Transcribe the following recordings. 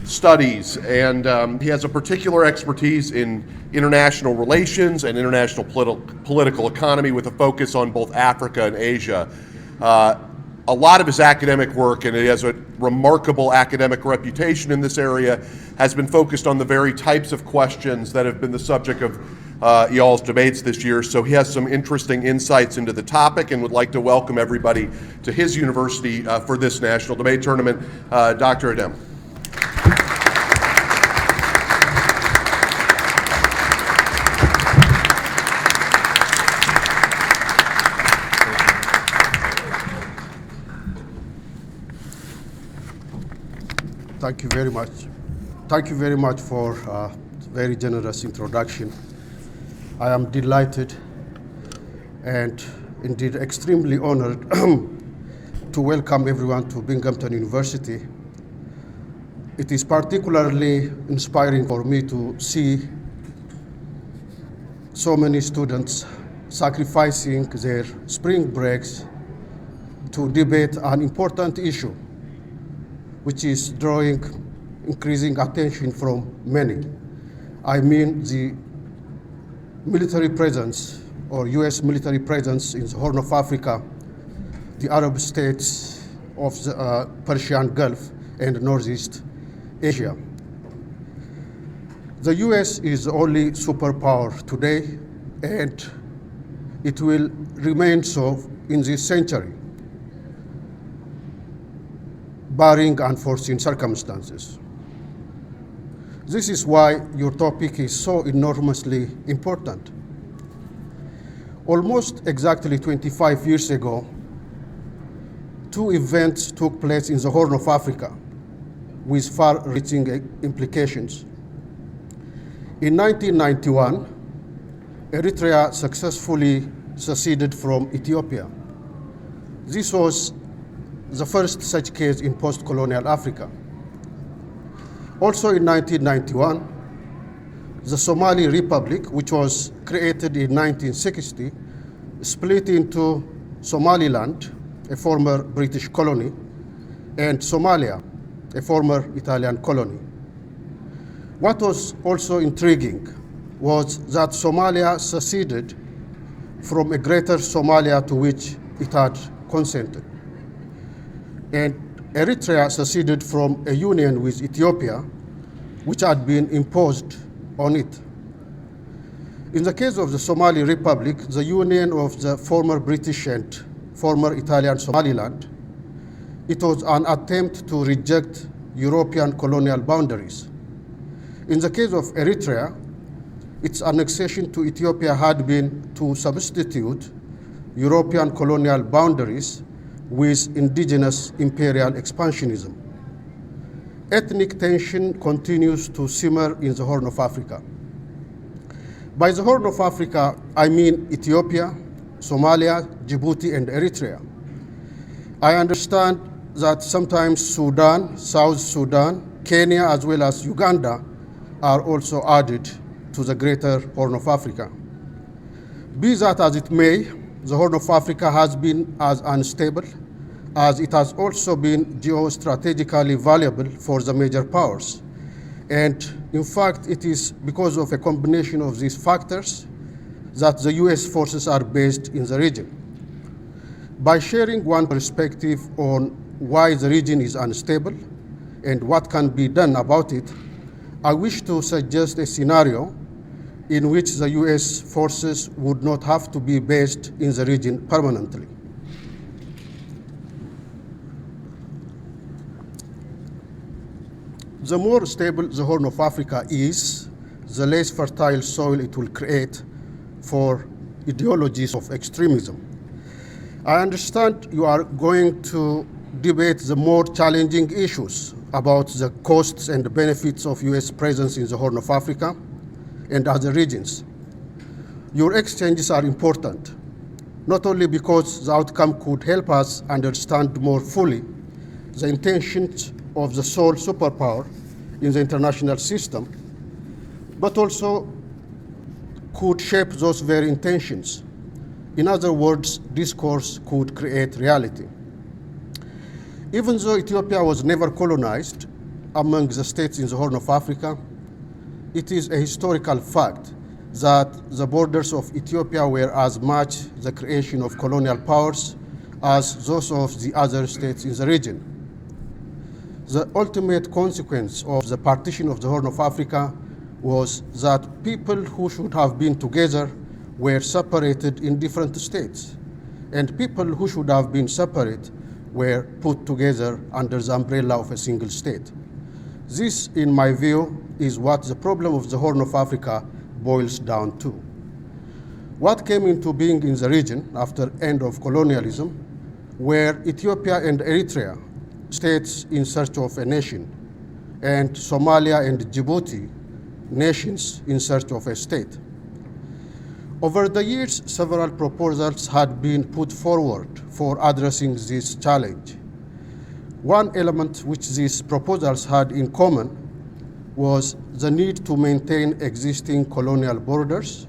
studies, and he has a particular expertise in international relations and international political economy with a focus on both Africa and Asia. A lot of his academic work, and he has a remarkable academic reputation in this area, has been focused on the very types of questions that have been the subject of y'all's debates this year. So he has some interesting insights into the topic and would like to welcome everybody to his university for this national debate tournament. Dr. Adem. Thank you very much. Thank you very much for a very generous introduction. I am delighted and indeed extremely honored to welcome everyone to Binghamton University. It is particularly inspiring for me to see so many students sacrificing their spring breaks to debate an important issue, which is drawing increasing attention from many. I mean the military presence or US military presence in the Horn of Africa, the Arab states of the Persian Gulf and Northeast Asia. The US is the only superpower today, and it will remain so in this century, barring unforeseen circumstances. This is why your topic is so enormously important. Almost exactly 25 years ago, two events took place in the Horn of Africa with far-reaching implications. In 1991, Eritrea successfully seceded from Ethiopia. This was the first such case in post-colonial Africa. Also in 1991, the Somali Republic, which was created in 1960, split into Somaliland, a former British colony, and Somalia, a former Italian colony. What was also intriguing was that Somalia seceded from a greater Somalia to which it had consented. And Eritrea seceded from a union with Ethiopia, which had been imposed on it. In the case of the Somali Republic, the union of the former British and former Italian Somaliland, it was an attempt to reject European colonial boundaries. In the case of Eritrea, its annexation to Ethiopia had been to substitute European colonial boundaries with indigenous imperial expansionism. Ethnic tension continues to simmer in the Horn of Africa. By the Horn of Africa, I mean Ethiopia, Somalia, Djibouti, and Eritrea. I understand that sometimes Sudan, South Sudan, Kenya, as well as Uganda are also added to the greater Horn of Africa. Be that as it may, the Horn of Africa has been as unstable as it has also been geostrategically valuable for the major powers. And in fact, it is because of a combination of these factors that the US forces are based in the region. By sharing one perspective on why the region is unstable and what can be done about it, I wish to suggest a scenario in which the US forces would not have to be based in the region permanently. The more stable the Horn of Africa is, the less fertile soil it will create for ideologies of extremism. I understand you are going to debate the more challenging issues about the costs and benefits of US presence in the Horn of Africa and other regions. Your exchanges are important, not only because the outcome could help us understand more fully the intentions of the sole superpower in the international system, but also could shape those very intentions. In other words, discourse could create reality. Even though Ethiopia was never colonized, among the states in the Horn of Africa, it is a historical fact that the borders of Ethiopia were as much the creation of colonial powers as those of the other states in the region. The ultimate consequence of the partition of the Horn of Africa was that people who should have been together were separated in different states, and people who should have been separate were put together under the umbrella of a single state. This, in my view, is what the problem of the Horn of Africa boils down to. What came into being in the region after end of colonialism were Ethiopia and Eritrea, states in search of a nation, and Somalia and Djibouti, nations in search of a state. Over the years, several proposals had been put forward for addressing this challenge. One element which these proposals had in common was the need to maintain existing colonial borders,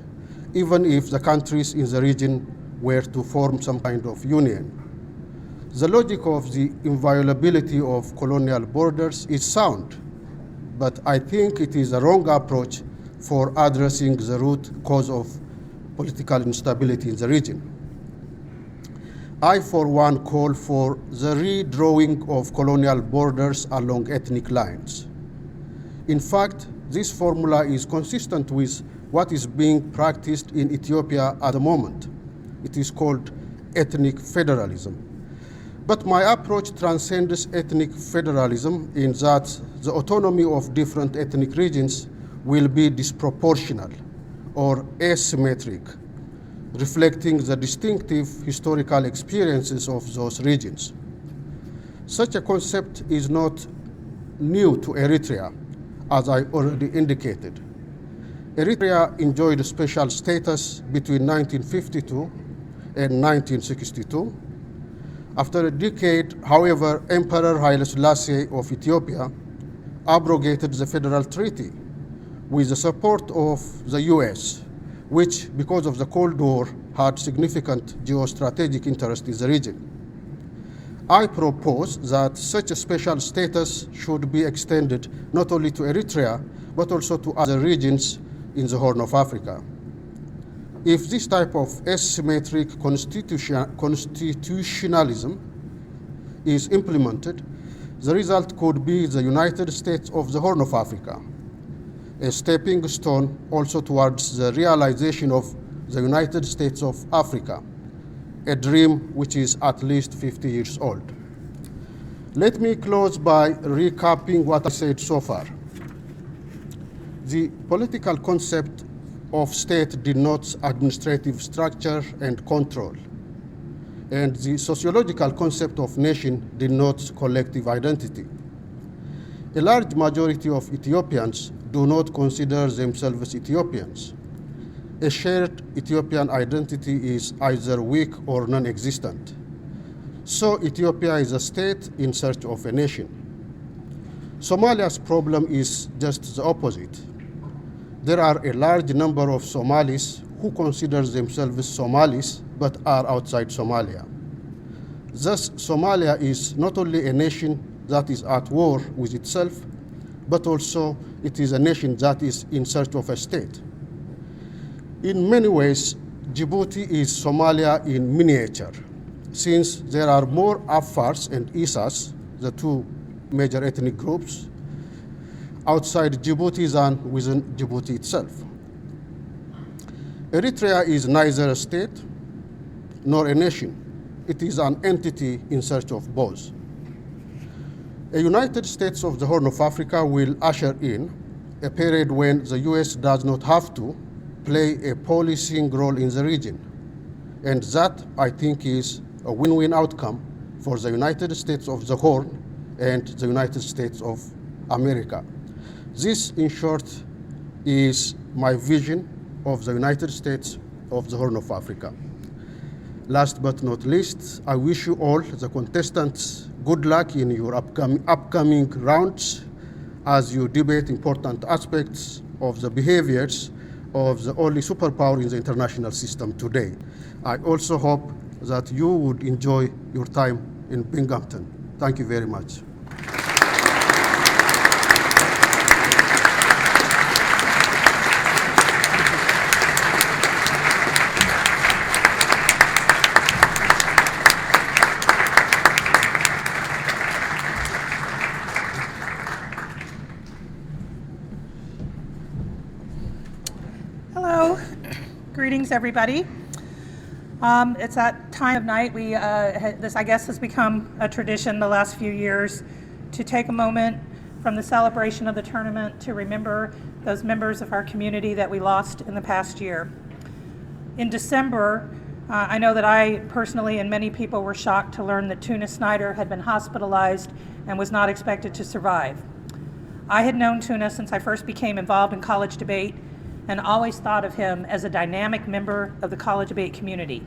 even if the countries in the region were to form some kind of union. The logic of the inviolability of colonial borders is sound, but I think it is a wrong approach for addressing the root cause of political instability in the region. I, for one, call for the redrawing of colonial borders along ethnic lines. In fact, this formula is consistent with what is being practiced in Ethiopia at the moment. It is called ethnic federalism. But my approach transcends ethnic federalism in that the autonomy of different ethnic regions will be disproportional or asymmetric, reflecting the distinctive historical experiences of those regions. Such a concept is not new to Eritrea, as I already indicated. Eritrea enjoyed a special status between 1952 and 1962. After a decade, however, Emperor Haile Selassie of Ethiopia abrogated the federal treaty with the support of the US, which, because of the Cold War, had significant geostrategic interest in the region. I propose that such a special status should be extended not only to Eritrea, but also to other regions in the Horn of Africa. If this type of asymmetric constitutionalism is implemented, the result could be the United States of the Horn of Africa, a stepping stone also towards the realization of the United States of Africa, a dream which is at least 50 years old. Let me close by recapping what I said so far. The political concept of state denotes administrative structure and control, and the sociological concept of nation denotes collective identity. A large majority of Ethiopians do not consider themselves Ethiopians. A shared Ethiopian identity is either weak or non-existent. So Ethiopia is a state in search of a nation. Somalia's problem is just the opposite. There are a large number of Somalis who consider themselves Somalis but are outside Somalia. Thus, Somalia is not only a nation that is at war with itself, but also it is a nation that is in search of a state. In many ways, Djibouti is Somalia in miniature, since there are more Afars and Isas, the two major ethnic groups, outside Djibouti than within Djibouti itself. Eritrea is neither a state nor a nation. It is an entity in search of both. A United States of the Horn of Africa will usher in a period when the US does not have to play a policing role in the region. And that, I think, is a win-win outcome for the United States of the Horn and the United States of America. This, in short, is my vision of the United States of the Horn of Africa. Last but not least, I wish you all, the contestants, good luck in your upcoming rounds as you debate important aspects of the behaviors of the only superpower in the international system today. I also hope that you would enjoy your time in Binghamton. Thank you very much. Greetings, everybody. It's that time of night. This, I guess, has become a tradition the last few years to take a moment from the celebration of the tournament to remember those members of our community that we lost in the past year. In December, I know that I personally and many people were shocked to learn that Tuna Snyder had been hospitalized and was not expected to survive. I had known Tuna since I first became involved in college debate and always thought of him as a dynamic member of the college debate community.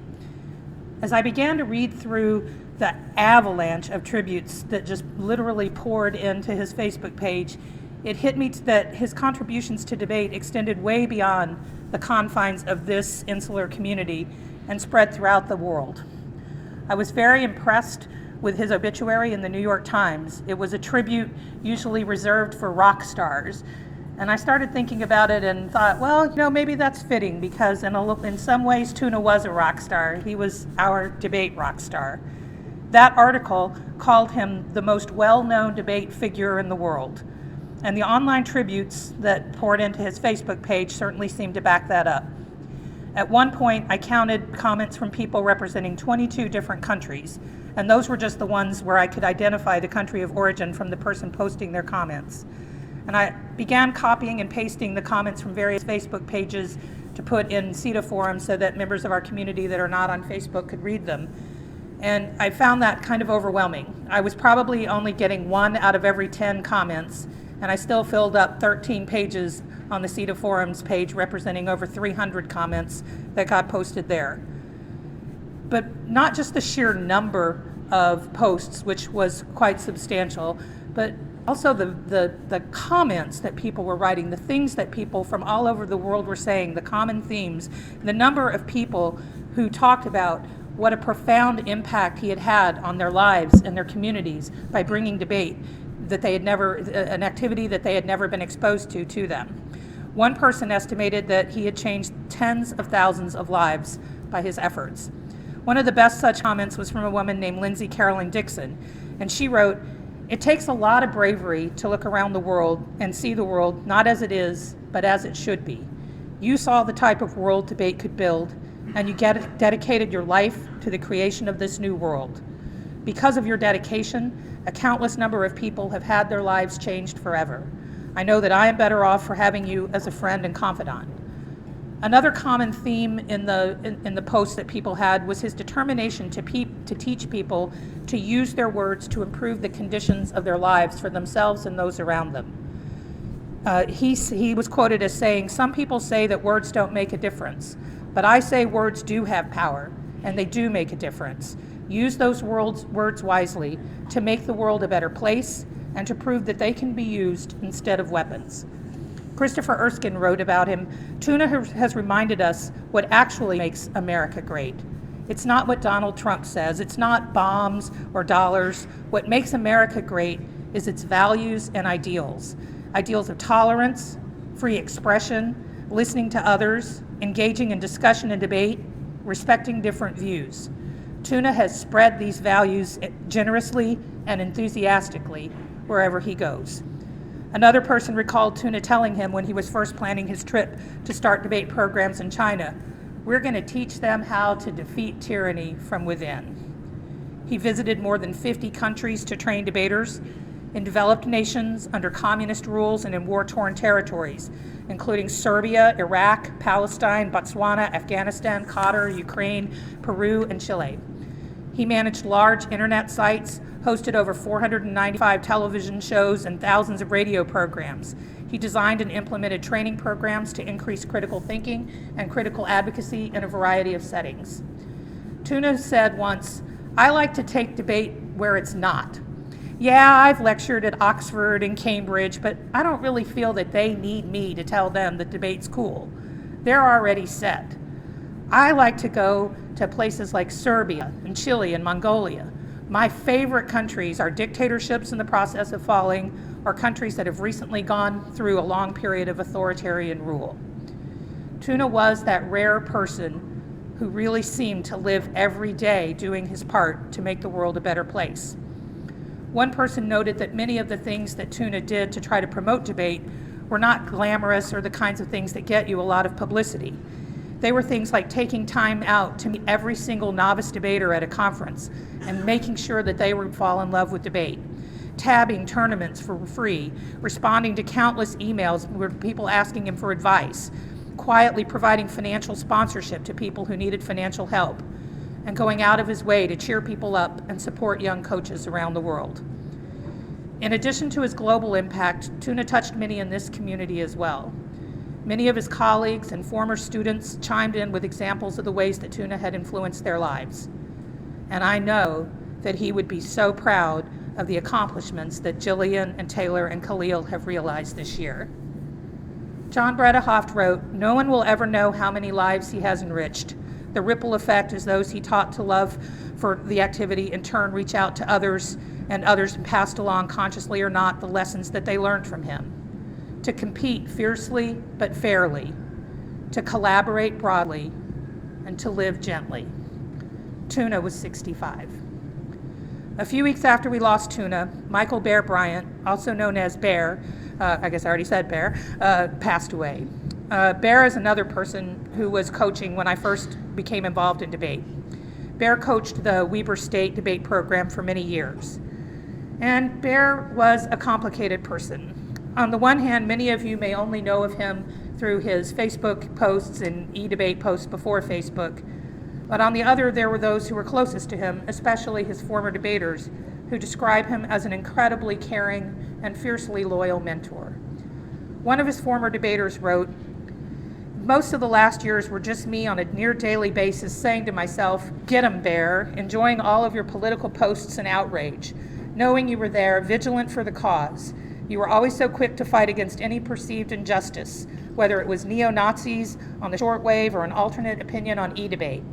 As I began to read through the avalanche of tributes that just literally poured into his Facebook page, it hit me that his contributions to debate extended way beyond the confines of this insular community and spread throughout the world. I was very impressed with his obituary in the New York Times. It was a tribute usually reserved for rock stars. And I started thinking about it and thought, well, maybe that's fitting because in some ways Tuna was a rock star. He was our debate rock star. That article called him the most well-known debate figure in the world. And the online tributes that poured into his Facebook page certainly seemed to back that up. At one point, I counted comments from people representing 22 different countries, and those were just the ones where I could identify the country of origin from the person posting their comments. And I began copying and pasting the comments from various Facebook pages to put in CETA forums so that members of our community that are not on Facebook could read them. And I found that kind of overwhelming. I was probably only getting 1 out of every 10 comments, and I still filled up 13 pages on the CETA forums page representing over 300 comments that got posted there. But not just the sheer number of posts, which was quite substantial, but also the comments that people were writing, the things that people from all over the world were saying, the common themes, the number of people who talked about what a profound impact he had had on their lives and their communities by bringing debate that they had never, an activity that they had never been exposed to them. One person estimated that he had changed tens of thousands of lives by his efforts. One of the best such comments was from a woman named Lindsay Carolyn Dixon, and she wrote, "It takes a lot of bravery to look around the world and see the world not as it is, but as it should be. You saw the type of world debate could build, and you dedicated your life to the creation of this new world. Because of your dedication, a countless number of people have had their lives changed forever. I know that I am better off for having you as a friend and confidant." Another common theme in the posts that people had was his determination to teach people to use their words to improve the conditions of their lives for themselves and those around them. He was quoted as saying, "Some people say that words don't make a difference, but I say words do have power, and they do make a difference. Use those words wisely to make the world a better place and to prove that they can be used instead of weapons." Christopher Erskine wrote about him, "Tuna has reminded us what actually makes America great. It's not what Donald Trump says. It's not bombs or dollars. What makes America great is its values and ideals. Ideals of tolerance, free expression, listening to others, engaging in discussion and debate, respecting different views. Tuna has spread these values generously and enthusiastically wherever he goes." Another person recalled Tuna telling him when he was first planning his trip to start debate programs in China, "We're going to teach them how to defeat tyranny from within." He visited more than 50 countries to train debaters in developed nations, under communist rules, and in war-torn territories, including Serbia, Iraq, Palestine, Botswana, Afghanistan, Qatar, Ukraine, Peru, and Chile. He managed large internet sites, hosted over 495 television shows and thousands of radio programs. He designed and implemented training programs to increase critical thinking and critical advocacy in a variety of settings. Tuna said once, "I like to take debate where it's not. Yeah, I've lectured at Oxford and Cambridge, but I don't really feel that they need me to tell them that debate's cool. They're already set. I like to go to places like Serbia and Chile and Mongolia. My favorite countries are dictatorships in the process of falling or countries that have recently gone through a long period of authoritarian rule." Tuna was that rare person who really seemed to live every day doing his part to make the world a better place. One person noted that many of the things that Tuna did to try to promote debate were not glamorous or the kinds of things that get you a lot of publicity. They were things like taking time out to meet every single novice debater at a conference and making sure that they would fall in love with debate, tabbing tournaments for free, responding to countless emails with people asking him for advice, quietly providing financial sponsorship to people who needed financial help, and going out of his way to cheer people up and support young coaches around the world. In addition to his global impact, Tuna touched many in this community as well. Many of his colleagues and former students chimed in with examples of the ways that Tuna had influenced their lives. And I know that he would be so proud of the accomplishments that Jillian and Taylor and Khalil have realized this year. John Bredehoft wrote, "No one will ever know how many lives he has enriched. The ripple effect is those he taught to love for the activity in turn reach out to others, and others passed along, consciously or not, the lessons that they learned from him. To compete fiercely but fairly, to collaborate broadly, and to live gently." Tuna was 65. A few weeks after we lost Tuna, Michael Bear Bryant, also known as Bear, I guess I already said Bear, passed away. Bear is another person who was coaching when I first became involved in debate. Bear coached the Weber State debate program for many years. And Bear was a complicated person. On the one hand, many of you may only know of him through his Facebook posts and e-debate posts before Facebook. But on the other, there were those who were closest to him, especially his former debaters, who describe him as an incredibly caring and fiercely loyal mentor. One of his former debaters wrote, "Most of the last years were just me on a near daily basis saying to myself, 'Get 'em, Bear,' enjoying all of your political posts and outrage, knowing you were there, vigilant for the cause. You were always so quick to fight against any perceived injustice, whether it was neo-Nazis on the shortwave or an alternate opinion on e-debate.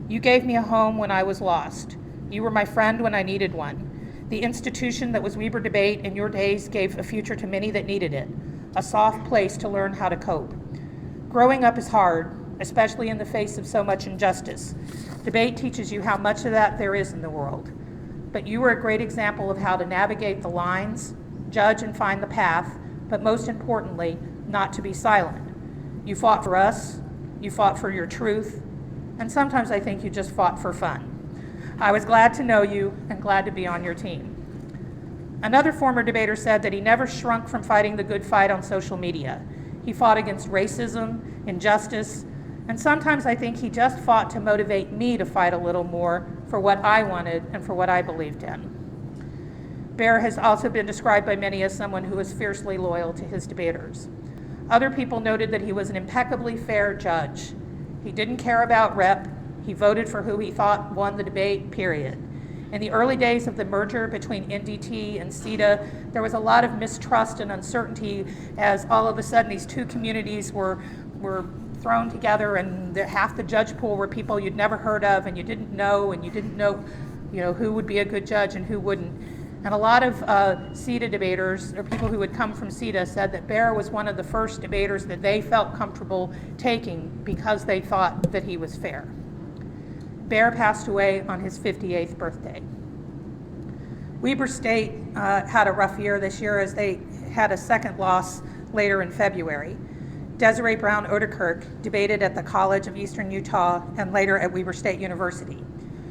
You gave me a home when I was lost. You were my friend when I needed one. The institution that was Weber Debate in your days gave a future to many that needed it, a soft place to learn how to cope. Growing up is hard, especially in the face of so much injustice. Debate teaches you how much of that there is in the world. But you were a great example of how to navigate the lines, judge and find the path, but most importantly, not to be silent. You fought for us, you fought for your truth, and sometimes I think you just fought for fun. I was glad to know you and glad to be on your team." Another former debater said that he never shrunk from fighting the good fight on social media. He fought against racism, injustice, and sometimes I think he just fought to motivate me to fight a little more for what I wanted and for what I believed in. Bear has also been described by many as someone who was fiercely loyal to his debaters. Other people noted that he was an impeccably fair judge. He didn't care about rep. He voted for who he thought won the debate, period. In the early days of the merger between NDT and CETA, there was a lot of mistrust and uncertainty as all of a sudden these two communities were thrown together, and half the judge pool were people you'd never heard of and you didn't know who would be a good judge and who wouldn't. And a lot of CETA debaters, or people who had come from CETA, said that Bear was one of the first debaters that they felt comfortable taking because they thought that he was fair. Bear passed away on his 58th birthday. Weber State had a rough year this year as they had a second loss later in February. Desiree Brown Odekirk debated at the College of Eastern Utah and later at Weber State University.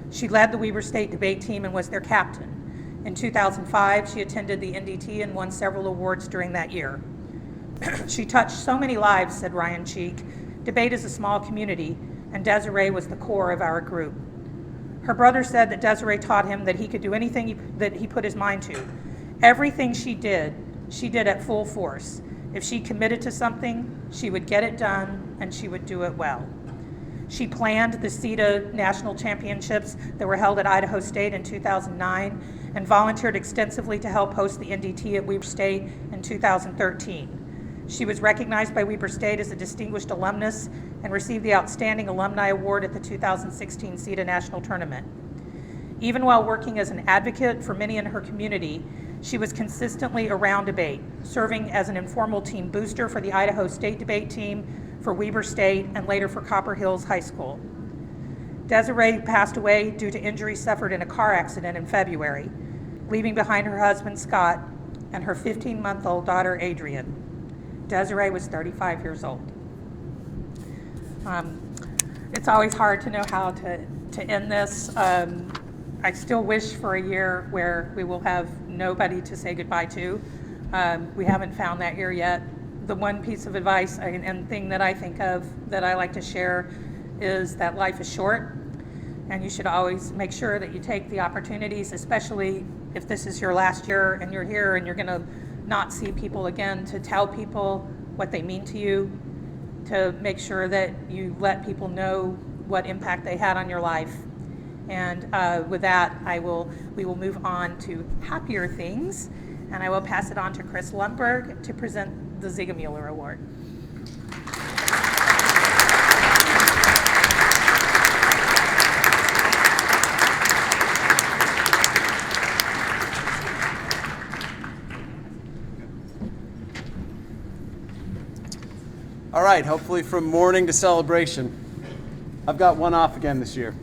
She led the Weber State debate team and was their captain. In 2005, she attended the NDT and won several awards during that year. "She touched so many lives," said Ryan Cheek. "Debate is a small community, and Desiree was the core of our group." Her brother said that Desiree taught him that he could do anything that he put his mind to. Everything she did at full force. If she committed to something, she would get it done, and she would do it well. She planned the CETA National Championships that were held at Idaho State in 2009 and volunteered extensively to help host the NDT at Weber State in 2013. She was recognized by Weber State as a distinguished alumnus and received the Outstanding Alumni Award at the 2016 CETA National Tournament. Even while working as an advocate for many in her community, she was consistently around debate, serving as an informal team booster for the Idaho State debate team, for Weber State, and later for Copper Hills High School. Desiree passed away due to injuries suffered in a car accident in February, leaving behind her husband, Scott, and her 15-month-old daughter, Adrian. Desiree was 35 years old. it's always hard to know how to end this. I still wish for a year where we will have nobody to say goodbye to. We haven't found that year yet. The one piece of advice and thing that I think of that I like to share is that life is short, and you should always make sure that you take the opportunities, especially if this is your last year and you're here and you're going to not see people again, to tell people what they mean to you, to make sure that you let people know what impact they had on your life. And with that, we will move on to happier things, and I will pass it on to Chris Lundberg to present the Ziegler Award. All right, hopefully from mourning to celebration. I've got one off again this year.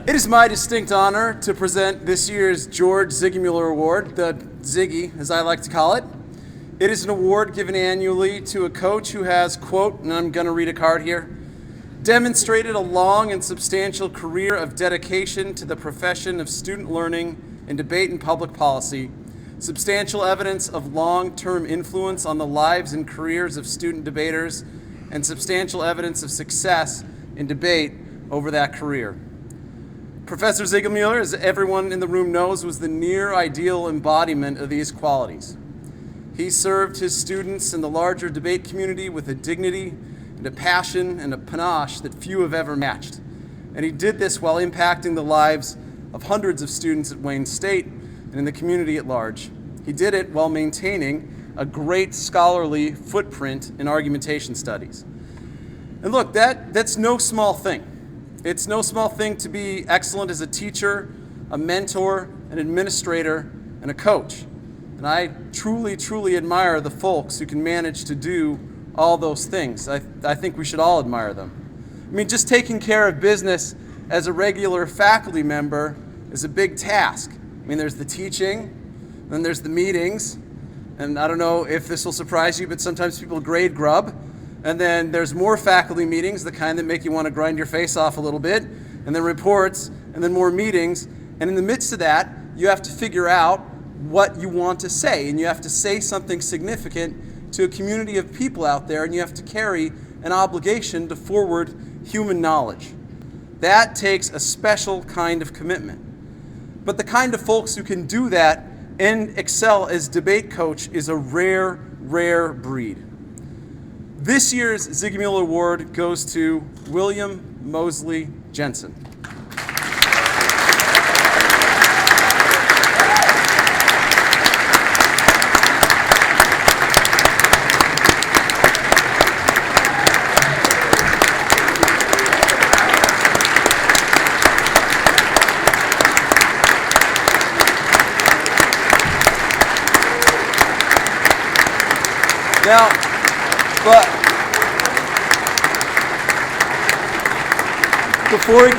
It is my distinct honor to present this year's George Ziegler Award, the Ziggy, as I like to call it. It is an award given annually to a coach who has, quote, and I'm going to read a card here, demonstrated a long and substantial career of dedication to the profession of student learning and debate and public policy, substantial evidence of long-term influence on the lives and careers of student debaters, and substantial evidence of success in debate over that career. Professor Ziegler, as everyone in the room knows, was the near ideal embodiment of these qualities. He served his students in the larger debate community with a dignity and a passion and a panache that few have ever matched. And he did this while impacting the lives of hundreds of students at Wayne State and in the community at large. He did it while maintaining a great scholarly footprint in argumentation studies. And look, that's no small thing. It's no small thing to be excellent as a teacher, a mentor, an administrator, and a coach. And I truly, truly admire the folks who can manage to do all those things. I think we should all admire them. I mean, just taking care of business as a regular faculty member is a big task. I mean, there's the teaching, then there's the meetings, and I don't know if this will surprise you, but sometimes people grade grub. And then there's more faculty meetings, the kind that make you want to grind your face off a little bit, and then reports, and then more meetings. And in the midst of that, you have to figure out what you want to say, and you have to say something significant to a community of people out there, and you have to carry an obligation to forward human knowledge. That takes a special kind of commitment. But the kind of folks who can do that and excel as debate coach is a rare, rare breed. This year's Ziegler Award goes to William Mosley Jensen. Now, but before he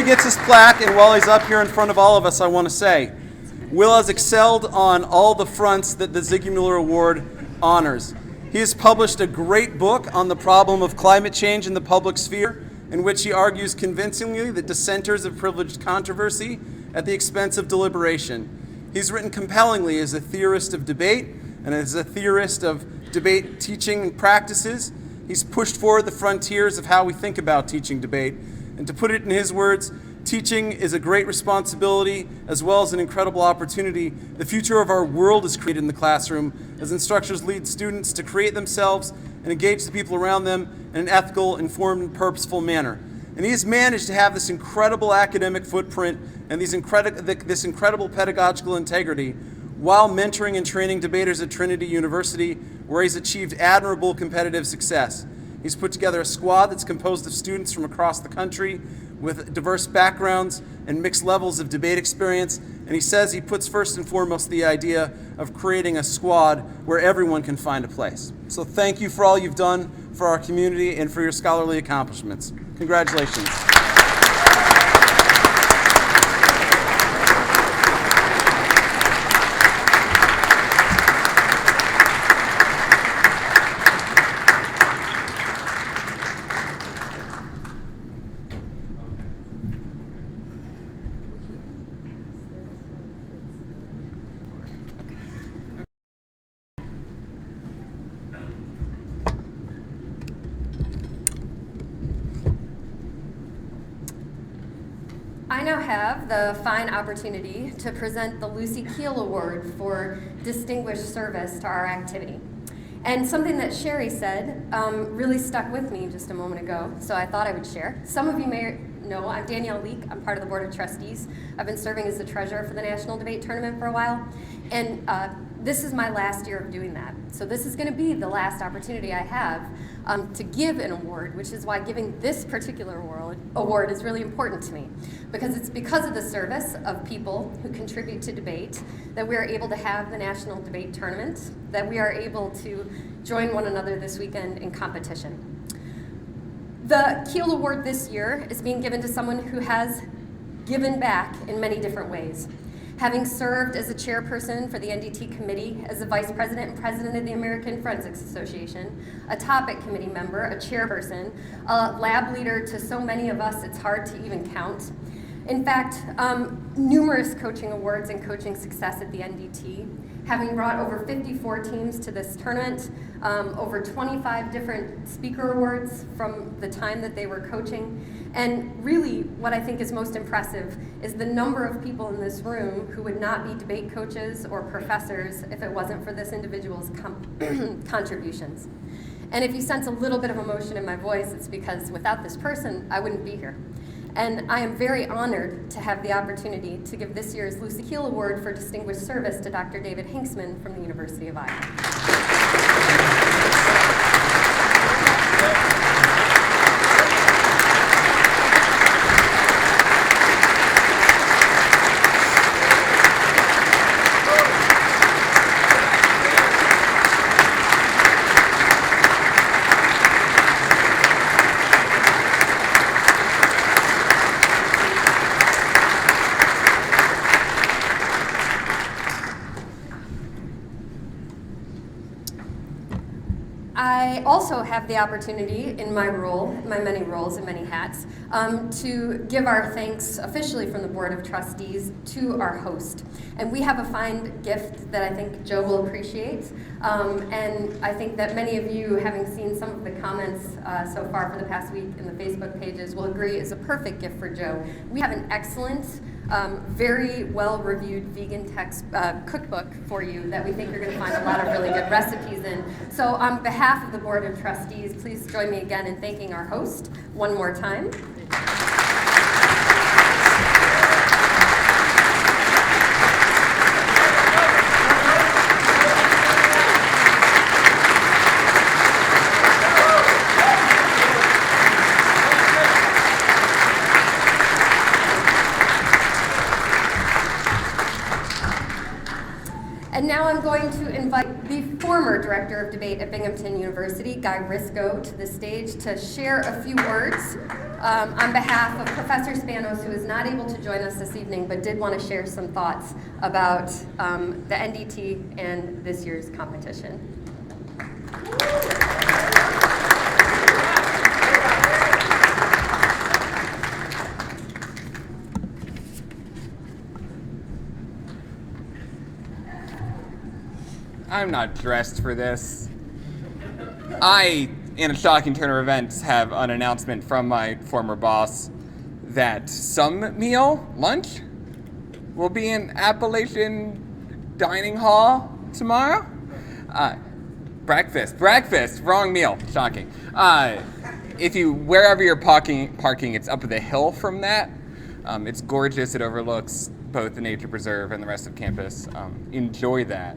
gets his plaque, and while he's up here in front of all of us, I want to say, Will has excelled on all the fronts that the Ziegler Award honors. He has published a great book on the problem of climate change in the public sphere, in which he argues convincingly that dissenters have privileged controversy at the expense of deliberation. He's written compellingly as a theorist of debate and as a theorist of debate teaching practices. He's pushed forward the frontiers of how we think about teaching debate. And to put it in his words, teaching is a great responsibility as well as an incredible opportunity. The future of our world is created in the classroom as instructors lead students to create themselves and engage the people around them in an ethical, informed, and purposeful manner. And he has managed to have this incredible academic footprint and this incredible pedagogical integrity while mentoring and training debaters at Trinity University, where he's achieved admirable competitive success. He's put together a squad that's composed of students from across the country with diverse backgrounds and mixed levels of debate experience, and he says he puts first and foremost the idea of creating a squad where everyone can find a place. So thank you for all you've done for our community and for your scholarly accomplishments. Congratulations. I now have the fine opportunity to present the Lucy Keel Award for Distinguished Service to our activity. And something that Sherry said really stuck with me just a moment ago, so I thought I would share. Some of you may know I'm Danielle Leak. I'm part of the Board of Trustees. I've been serving as the treasurer for the National Debate Tournament for a while, and this is my last year of doing that. So this is going to be the last opportunity I have to give an award, which is why giving this particular award is really important to me, because it's because of the service of people who contribute to debate that we are able to have the National Debate Tournament, that we are able to join one another this weekend in competition. The Keel Award this year is being given to someone who has given back in many different ways. Having served as a chairperson for the NDT committee, as a vice president and president of the American Forensics Association, a topic committee member, a chairperson, a lab leader to so many of us it's hard to even count. In fact, numerous coaching awards and coaching success at the NDT, having brought over 54 teams to this tournament, over 25 different speaker awards from the time that they were coaching. And really, what I think is most impressive is the number of people in this room who would not be debate coaches or professors if it wasn't for this individual's contributions. And if you sense a little bit of emotion in my voice, it's because without this person, I wouldn't be here. And I am very honored to have the opportunity to give this year's Lucy Keel Award for Distinguished Service to Dr. David Hinksman from the University of Iowa. I also have the opportunity in my many roles and many hats, to give our thanks officially from the Board of Trustees to our host. And we have a fine gift that I think Joe will appreciate. And I think that many of you, having seen some of the comments so far for the past week in the Facebook pages, will agree is a perfect gift for Joe. We have an excellent, very well-reviewed vegan cookbook for you that we think you're going to find a lot of really good recipes in. So on behalf of the Board of Trustees, please join me again in thanking our host one more time. And now I'm going to invite the former director of debate at Binghamton University, Guy Risco, to the stage to share a few words on behalf of Professor Spanos, who is not able to join us this evening, but did want to share some thoughts about the NDT and this year's competition. I'm not dressed for this. I, in a shocking turn of events, have an announcement from my former boss that some meal, lunch, will be in Appalachian Dining Hall tomorrow. Breakfast, wrong meal, shocking. Wherever you're parking, it's up the hill from that. It's gorgeous, it overlooks both the nature preserve and the rest of campus. Enjoy that.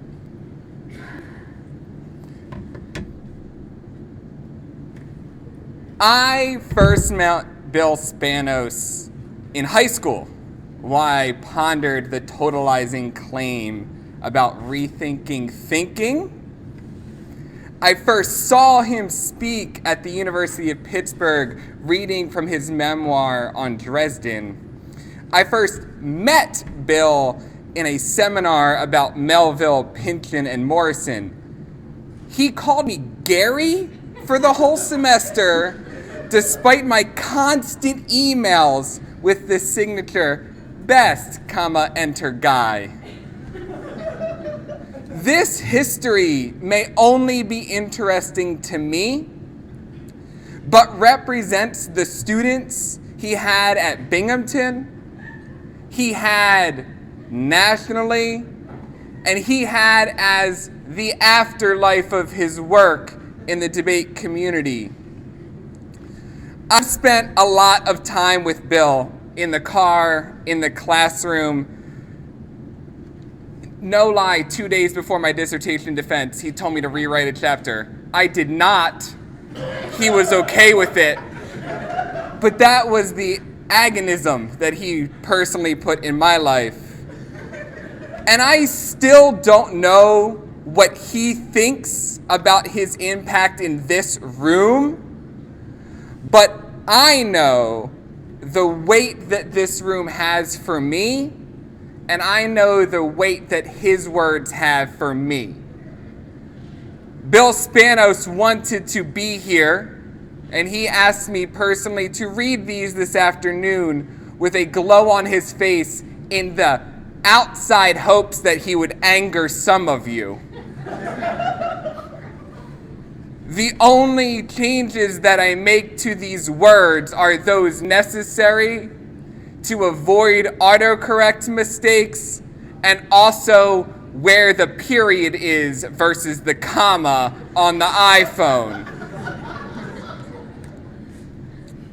I first met Bill Spanos in high school while I pondered the totalizing claim about rethinking thinking. I first saw him speak at the University of Pittsburgh, reading from his memoir on Dresden. I first met Bill in a seminar about Melville, Pynchon, and Morrison. He called me Gary for the whole semester, despite my constant emails with the signature, best, enter Guy. This history may only be interesting to me, but represents the students he had at Binghamton, he had nationally, and he had as the afterlife of his work in the debate community. I've spent a lot of time with Bill in the car, in the classroom. No lie, 2 days before my dissertation defense, he told me to rewrite a chapter. I did not. He was okay with it. But that was the agonism that he personally put in my life. And I still don't know what he thinks about his impact in this room, but I know the weight that this room has for me, and I know the weight that his words have for me. Bill Spanos wanted to be here, and he asked me personally to read these this afternoon with a glow on his face in the outside hopes that he would anger some of you. The only changes that I make to these words are those necessary to avoid autocorrect mistakes and also where the period is versus the comma on the iPhone.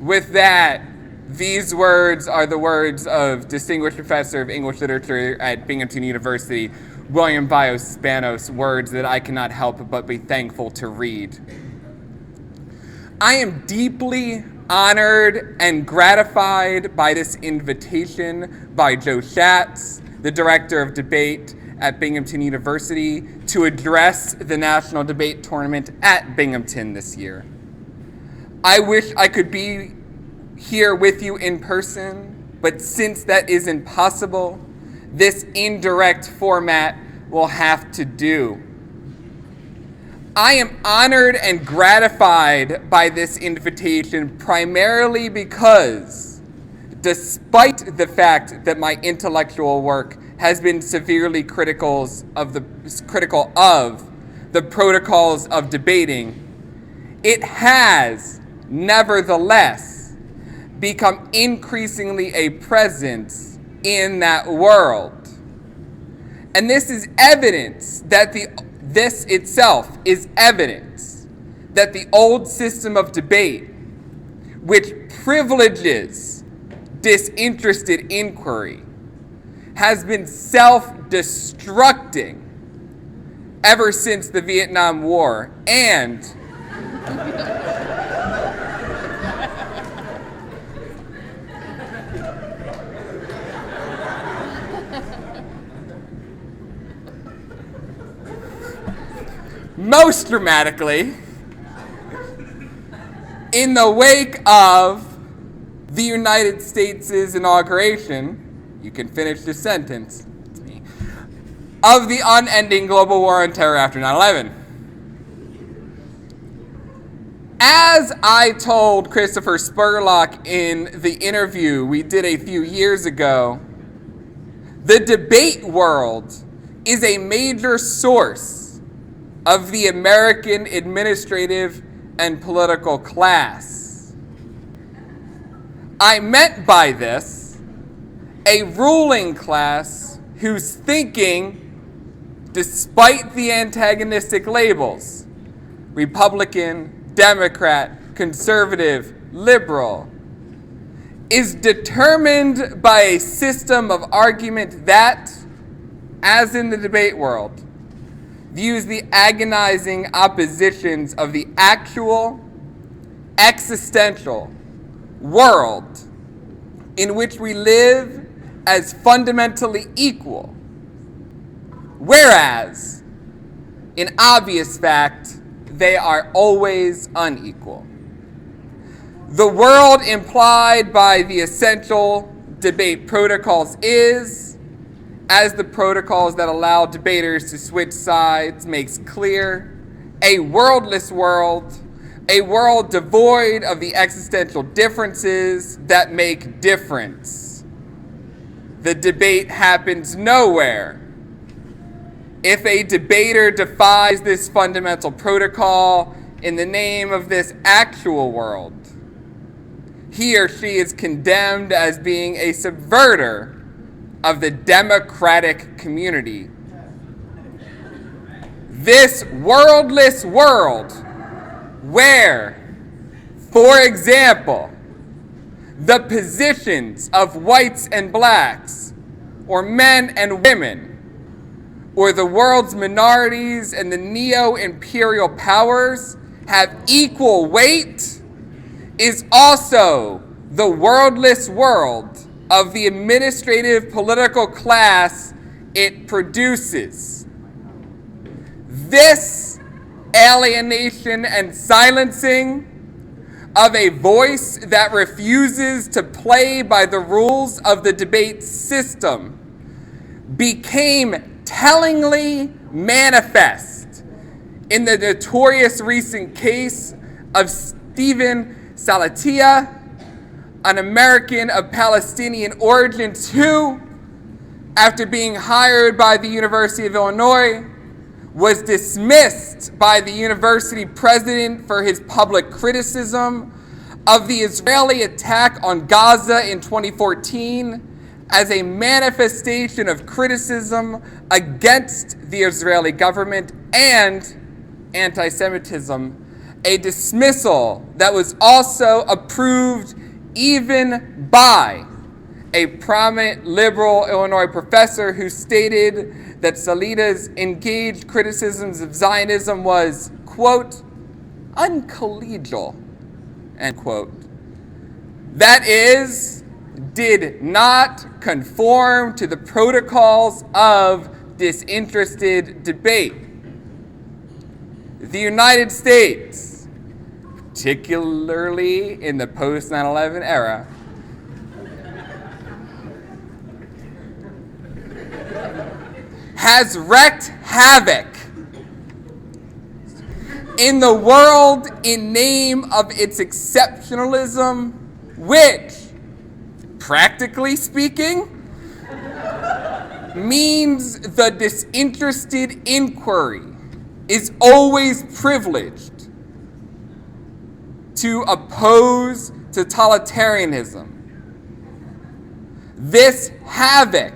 With that, these words are the words of Distinguished Professor of English Literature at Binghamton University, William Bios Spanos, words that I cannot help but be thankful to read. I am deeply honored and gratified by this invitation by Joe Schatz, the Director of Debate at Binghamton University, to address the National Debate Tournament at Binghamton this year. I wish I could be here with you in person, but since that isn't possible, this indirect format will have to do. I am honored and gratified by this invitation primarily because, despite the fact that my intellectual work has been severely critical of the protocols of debating, it has, nevertheless, become increasingly a presence in that world. And this is evidence that this itself is evidence that the old system of debate, which privileges disinterested inquiry, has been self-destructing ever since the Vietnam War, and most dramatically, in the wake of the United States' inauguration, you can finish the sentence, it's me, of the unending global war on terror after 9/11. As I told Christopher Spurlock in the interview we did a few years ago, the debate world is a major source of the American administrative and political class. I meant by this a ruling class whose thinking, despite the antagonistic labels, Republican, Democrat, conservative, liberal, is determined by a system of argument that, as in the debate world, views the agonizing oppositions of the actual, existential world in which we live as fundamentally equal, whereas, in obvious fact, they are always unequal. The world implied by the essential debate protocols is, as the protocols that allow debaters to switch sides makes clear, a worldless world, a world devoid of the existential differences that make difference. The debate happens nowhere. If a debater defies this fundamental protocol in the name of this actual world, he or she is condemned as being a subverter of the democratic community. This worldless world where, for example, the positions of whites and blacks, or men and women, or the world's minorities and the neo-imperial powers have equal weight, is also the worldless world of the administrative political class it produces. This alienation and silencing of a voice that refuses to play by the rules of the debate system became tellingly manifest in the notorious recent case of Stephen Salatia, an American of Palestinian origins who, after being hired by the University of Illinois, was dismissed by the university president for his public criticism of the Israeli attack on Gaza in 2014 as a manifestation of criticism against the Israeli government and anti-Semitism, a dismissal that was also approved even by a prominent liberal Illinois professor who stated that Salita's engaged criticisms of Zionism was, quote, uncollegial, end quote. That is, did not conform to the protocols of disinterested debate. The United States, particularly in the post-9/11 era, has wreaked havoc in the world in name of its exceptionalism, which, practically speaking, means the disinterested inquiry is always privileged to oppose totalitarianism. This havoc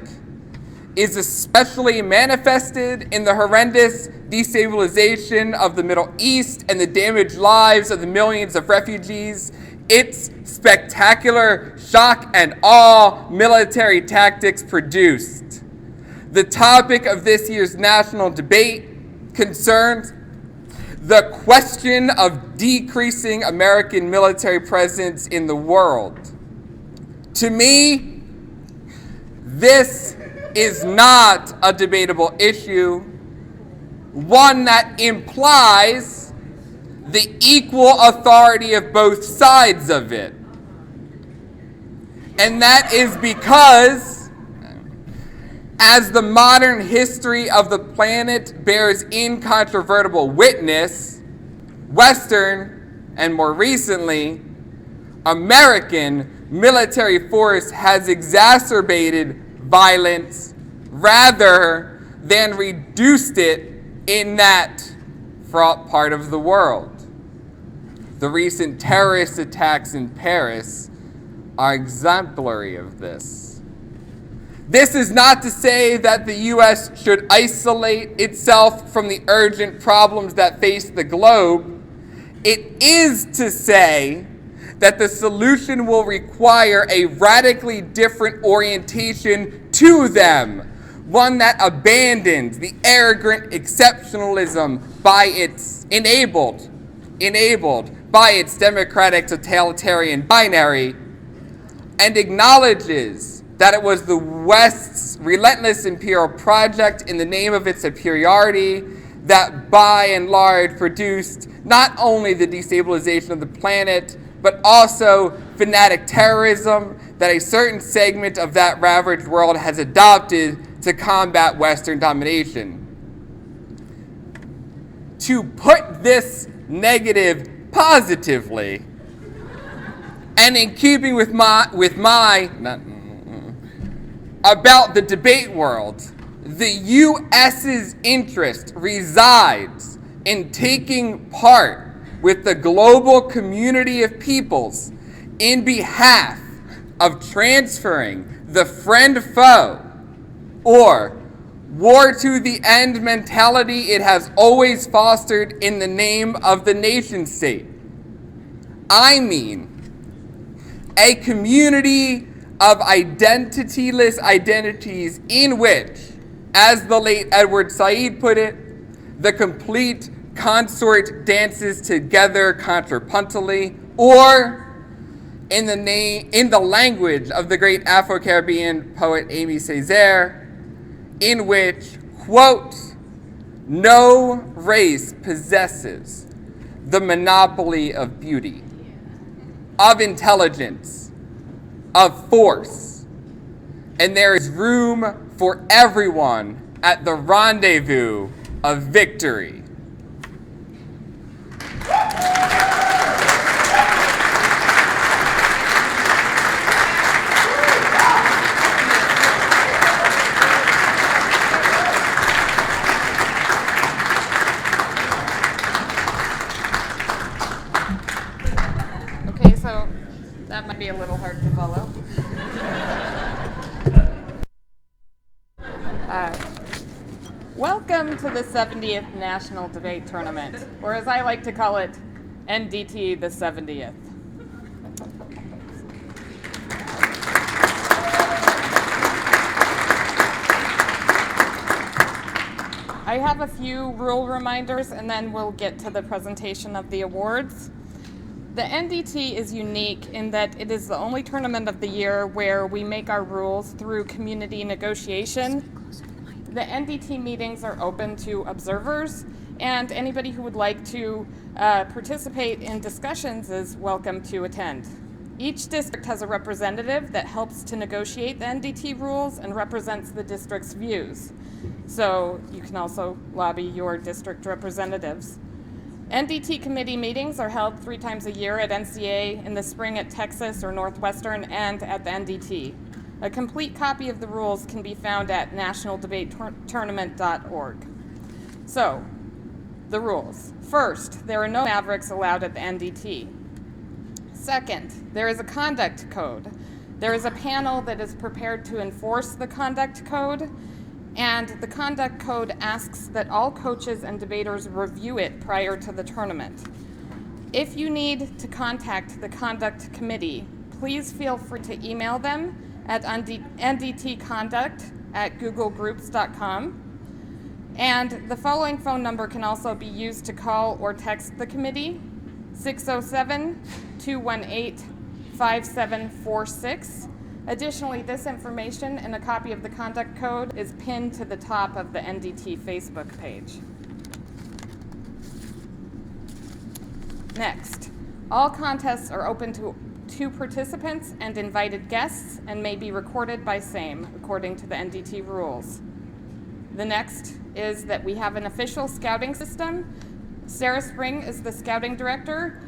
is especially manifested in the horrendous destabilization of the Middle East and the damaged lives of the millions of refugees. Its spectacular shock and awe military tactics produced. The topic of this year's national debate concerns the question of decreasing American military presence in the world. To me, this is not a debatable issue, one that implies the equal authority of both sides of it. And that is because, as the modern history of the planet bears incontrovertible witness, Western, and more recently, American military force has exacerbated violence rather than reduced it in that fraught part of the world. The recent terrorist attacks in Paris are exemplary of this. This is not to say that the U.S. should isolate itself from the urgent problems that face the globe. It is to say that the solution will require a radically different orientation to them, one that abandons the arrogant exceptionalism by its enabled by its democratic totalitarian binary, and acknowledges that it was the West's relentless imperial project in the name of its superiority that by and large produced not only the destabilization of the planet, but also fanatic terrorism that a certain segment of that ravaged world has adopted to combat Western domination. To put this negative positively, and in keeping with my about the debate world, the U.S.'s interest resides in taking part with the global community of peoples in behalf of transferring the friend-foe or war to the end mentality it has always fostered in the name of the nation state. I mean, a community of identityless identities in which, as the late Edward Said put it, the complete consort dances together contrapuntally, or in the language of the great Afro-Caribbean poet Amy Césaire, in which, quote, no race possesses the monopoly of beauty, of intelligence, of force, and there is room for everyone at the rendezvous of victory. Okay, so that might be a little hard to follow. Welcome to the 70th National Debate Tournament, or as I like to call it, NDT the 70th. I have a few rule reminders and then we'll get to the presentation of the awards. The NDT is unique in that it is the only tournament of the year where we make our rules through community negotiation. The NDT meetings are open to observers, and anybody who would like to participate in discussions is welcome to attend. Each district has a representative that helps to negotiate the NDT rules and represents the district's views. So you can also lobby your district representatives. NDT committee meetings are held 3 times a year at NCA, in the spring at Texas or Northwestern, and at the NDT. A complete copy of the rules can be found at nationaldebatetournament.org. So, the rules. First, there are no mavericks allowed at the NDT. Second, there is a conduct code. There is a panel that is prepared to enforce the conduct code, and the conduct code asks that all coaches and debaters review it prior to the tournament. If you need to contact the conduct committee, please feel free to email them at ndtconduct@googlegroups.com. And the following phone number can also be used to call or text the committee, 607-218-5746. Additionally, this information and a copy of the conduct code is pinned to the top of the NDT Facebook page. Next, all contests are open to participants and invited guests and may be recorded by same, according to the NDT rules. The next is that we have an official scouting system. Sarah Spring is the scouting director,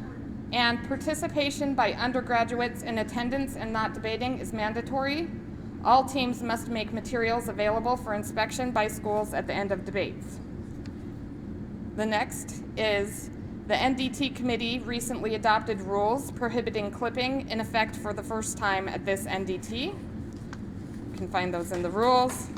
and participation by undergraduates in attendance and not debating is mandatory. All teams must make materials available for inspection by schools at the end of debates. The next is the NDT committee recently adopted rules prohibiting clipping in effect for the first time at this NDT. You can find those in the rules.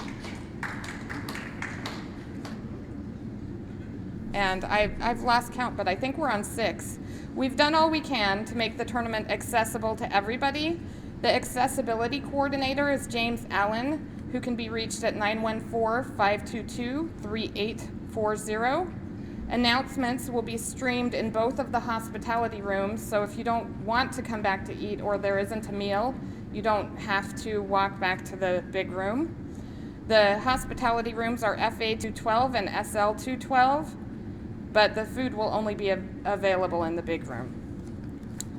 And I've lost count, but I think we're on 6. We've done all we can to make the tournament accessible to everybody. The accessibility coordinator is James Allen, who can be reached at 914-522-3840. Announcements will be streamed in both of the hospitality rooms, so if you don't want to come back to eat or there isn't a meal, you don't have to walk back to the big room. The hospitality rooms are FA 212 and SL 212, but the food will only be available in the big room.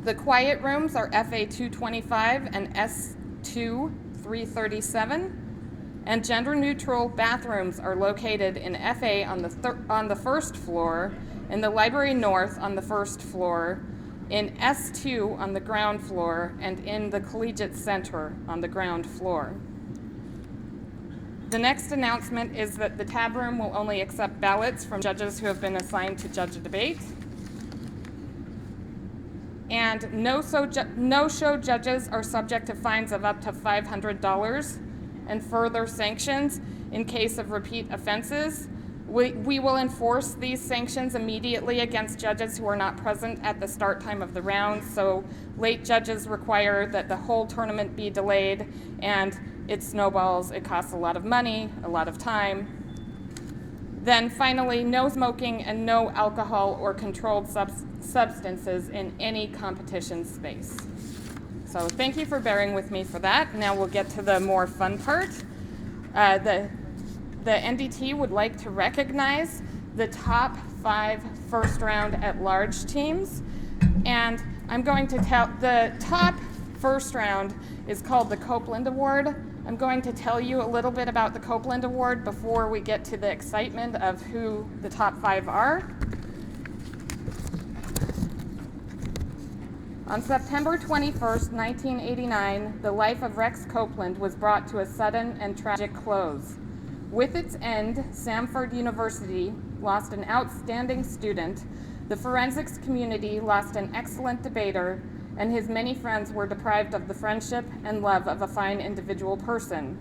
The quiet rooms are FA 225 and S2 337. And gender-neutral bathrooms are located in FA on the first floor, in the Library North on the first floor, in S2 on the ground floor, and in the Collegiate Center on the ground floor. The next announcement is that the tab room will only accept ballots from judges who have been assigned to judge a debate. And no-show judges are subject to fines of up to $500. and further sanctions in case of repeat offenses. We will enforce these sanctions immediately against judges who are not present at the start time of the round. So late judges require that the whole tournament be delayed, and it snowballs. It costs a lot of money, a lot of time. Then finally, no smoking and no alcohol or controlled substances in any competition space. So thank you for bearing with me for that. Now we'll get to the more fun part. The NDT would like to recognize the top 5 first round at-large teams. And I'm going to tell, the top first round is called the Copeland Award. I'm going to tell you a little bit about the Copeland Award before we get to the excitement of who the top 5 are. On September 21st, 1989, the life of Rex Copeland was brought to a sudden and tragic close. With its end, Samford University lost an outstanding student, the forensics community lost an excellent debater, and his many friends were deprived of the friendship and love of a fine individual person.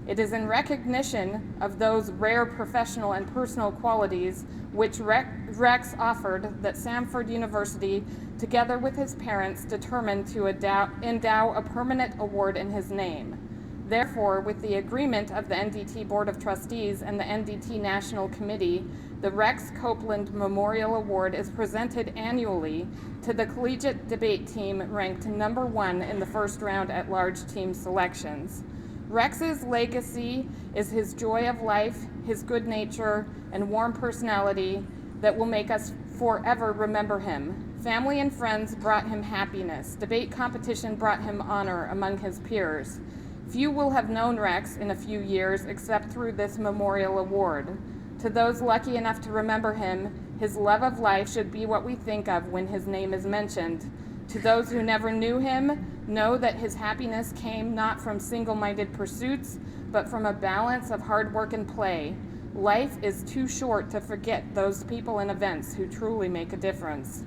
It is in recognition of those rare professional and personal qualities which Rex offered that Samford University, together with his parents, determined to endow a permanent award in his name. Therefore, with the agreement of the NDT Board of Trustees and the NDT National Committee, the Rex Copeland Memorial Award is presented annually to the collegiate debate team ranked number 1 in the first round at-large team selections. Rex's legacy is his joy of life, his good nature, and warm personality that will make us forever remember him. Family and friends brought him happiness. Debate competition brought him honor among his peers. Few will have known Rex in a few years except through this memorial award. To those lucky enough to remember him, his love of life should be what we think of when his name is mentioned. To those who never knew him, know that his happiness came not from single-minded pursuits, but from a balance of hard work and play. Life is too short to forget those people and events who truly make a difference.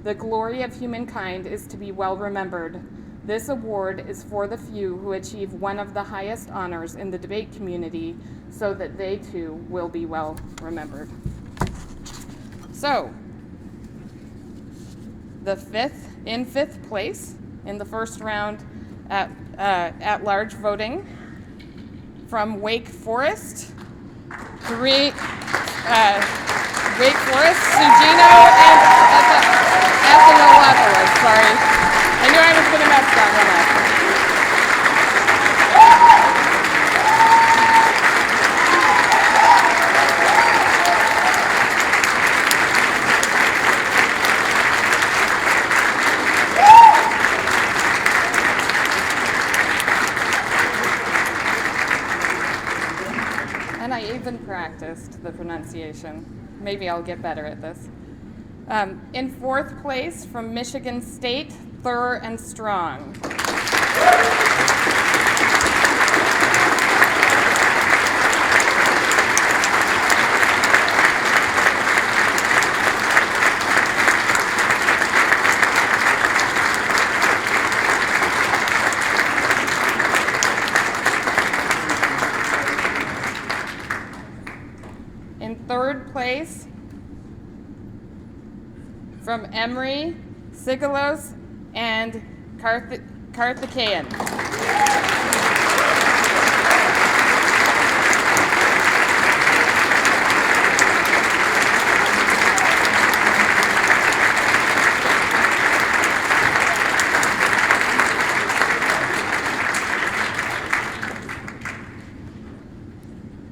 The glory of humankind is to be well remembered. This award is for the few who achieve one of the highest honors in the debate community so that they too will be well remembered. So, in fifth place in the first round at large voting from Wake Forest, Wake Forest, Sugino and Athanolopoulos, sorry. I knew I was going to mess that one up. And I even practiced the pronunciation. Maybe I'll get better at this. In fourth place from Michigan State, Thur and Strong. In third place from Emory, Sigalos, and Karthikeyan.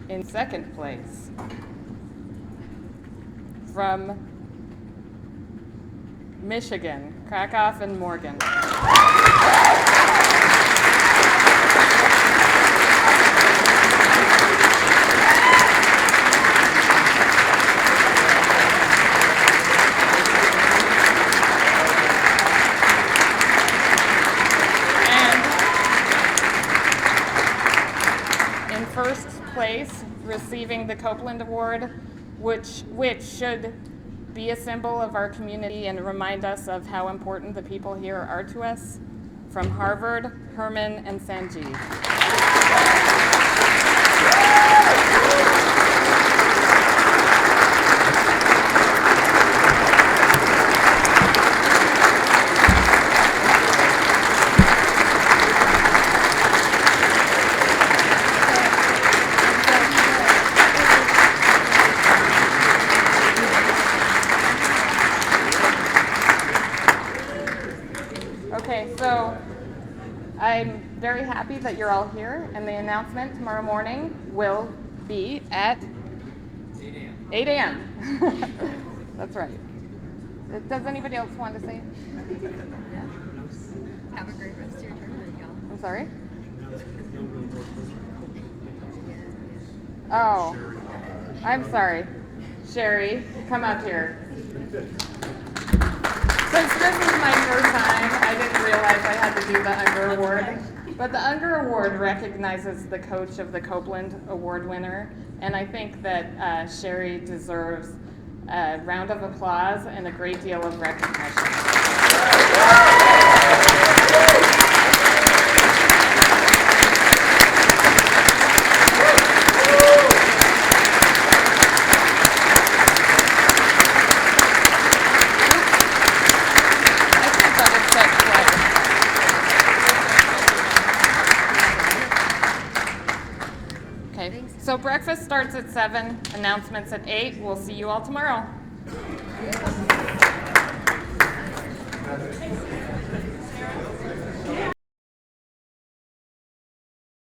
In second place from Michigan, Krakow and Morgan. And in first place, receiving the Copeland Award, which should be a symbol of our community and remind us of how important the people here are to us, from Harvard, Herman, and Sanjeev. So I'm very happy that you're all here, and the announcement tomorrow morning will be at 8 a.m. That's right. Does anybody else want to say? Have a great rest of your tournament, y'all. I'm sorry? Oh, I'm sorry. Sherry, come up here. Since this is my first time, I didn't realize I had to do the Unger Award. But the Unger Award recognizes the coach of the Copeland Award winner, and I think that Sherry deserves a round of applause and a great deal of recognition. Okay, so breakfast starts at 7, announcements at 8. We'll see you all tomorrow.